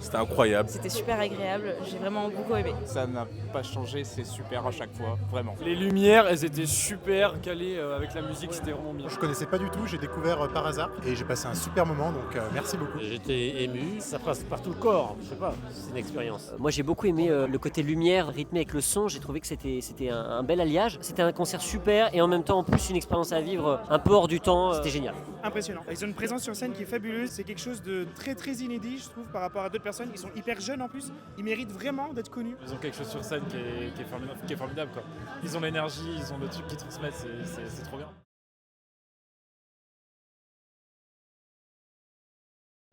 C'était incroyable. C'était super agréable, j'ai vraiment beaucoup aimé. Ça n'a pas changé, c'est super à chaque fois, vraiment. Les lumières, elles étaient super calées avec la musique, c'était vraiment bien. Je connaissais pas du tout, j'ai découvert par hasard et j'ai passé un super moment, donc merci beaucoup. J'étais ému, ça passe par tout le corps, je sais pas, c'est une expérience. Moi j'ai beaucoup aimé le côté lumière rythmé avec le son, j'ai trouvé que c'était un bel alliage. C'était un concert super et en même temps en plus une expérience à vivre un peu hors du temps, c'était génial. Impressionnant. Ils ont une présence sur scène qui est fabuleuse, c'est quelque chose de très très inédit je trouve par rapport à d'autres personnes, ils sont hyper jeunes en plus, ils méritent vraiment d'être connus. Ils ont quelque chose sur scène qui est formidable quoi. Ils ont l'énergie, ils ont le truc qu'ils transmettent, c'est trop bien.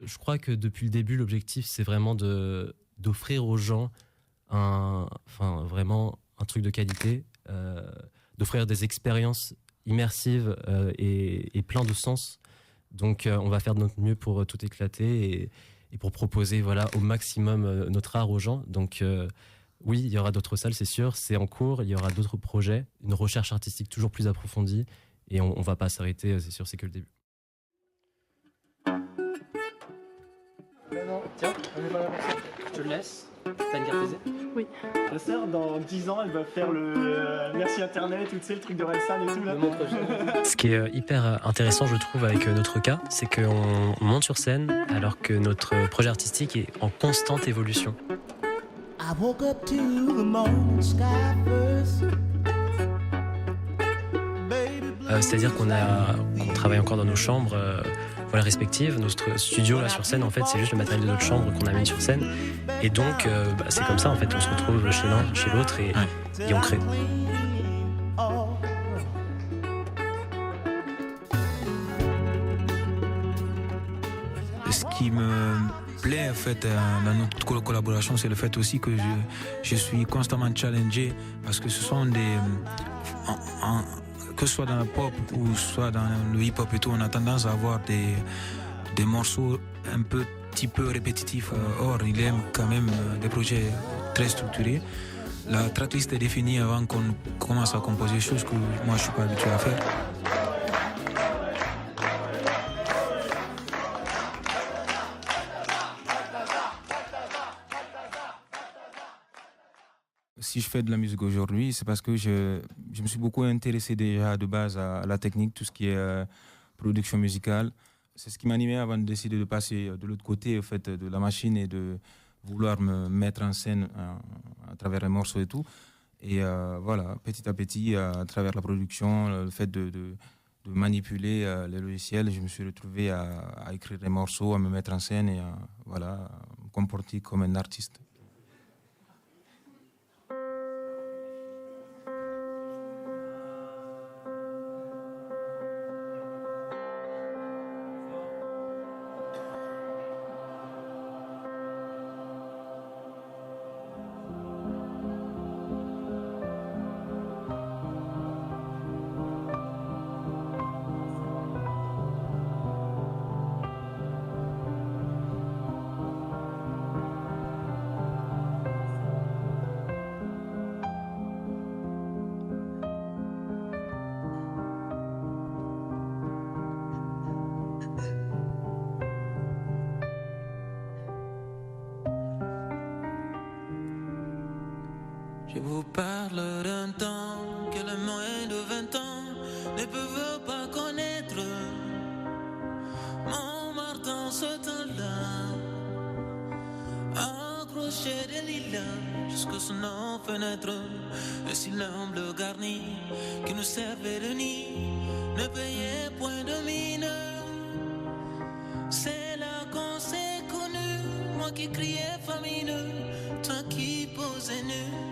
Je crois que depuis le début, l'objectif, c'est vraiment d'offrir aux gens vraiment un truc de qualité, d'offrir des expériences immersives et plein de sens. Donc, on va faire de notre mieux pour tout éclater et pour proposer au maximum notre art aux gens. Donc, oui, il y aura d'autres salles, c'est sûr. C'est en cours, il y aura d'autres projets, une recherche artistique toujours plus approfondie. Et on ne va pas s'arrêter, c'est sûr, c'est que le début. Non, tiens, on est pas là pour ça. Je te le laisse. T'as une carte aisée ? Oui. Ma sœur, dans 10 ans, elle va faire le merci Internet, tout, tu sais, le truc de Relsan et tout là. Ce qui est hyper intéressant, je trouve, avec notre cas, c'est qu'on monte sur scène alors que notre projet artistique est en constante évolution. C'est-à-dire qu'on travaille encore dans nos chambres respectives. Notre studio là sur scène, en fait, c'est juste le matériel de notre chambre qu'on amène sur scène. Et donc, c'est comme ça, en fait, on se retrouve chez l'un, chez l'autre et on crée. Ce qui me plaît en fait dans notre collaboration, c'est le fait aussi que je suis constamment challengé parce que ce sont que ce soit dans le pop ou soit dans le hip-hop et tout, on a tendance à avoir des morceaux un petit peu répétitifs. Or, il aime quand même des projets très structurés. La tracklist est définie avant qu'on commence à composer, chose que moi je suis pas habitué à faire. Si je fais de la musique aujourd'hui, c'est parce que je me suis beaucoup intéressé déjà de base à la technique, tout ce qui est production musicale. C'est ce qui m'animait avant de décider de passer de l'autre côté en fait, de la machine et de vouloir me mettre en scène à travers les morceaux et tout. Et voilà, petit à petit, à travers la production, le fait de manipuler les logiciels, je me suis retrouvé à écrire des morceaux, à me mettre en scène et à me comporter comme un artiste. Je vous parle d'un temps que les moins de 20 ans ne peuvent pas connaître. Mon Martin ce temps-là, accroché des lilas jusqu'à son fenêtre, le cylindre bleu garni qui nous servait de nid ne payait point de mine. C'est là qu'on s'est connus, moi qui criais famine, toi qui posais nu.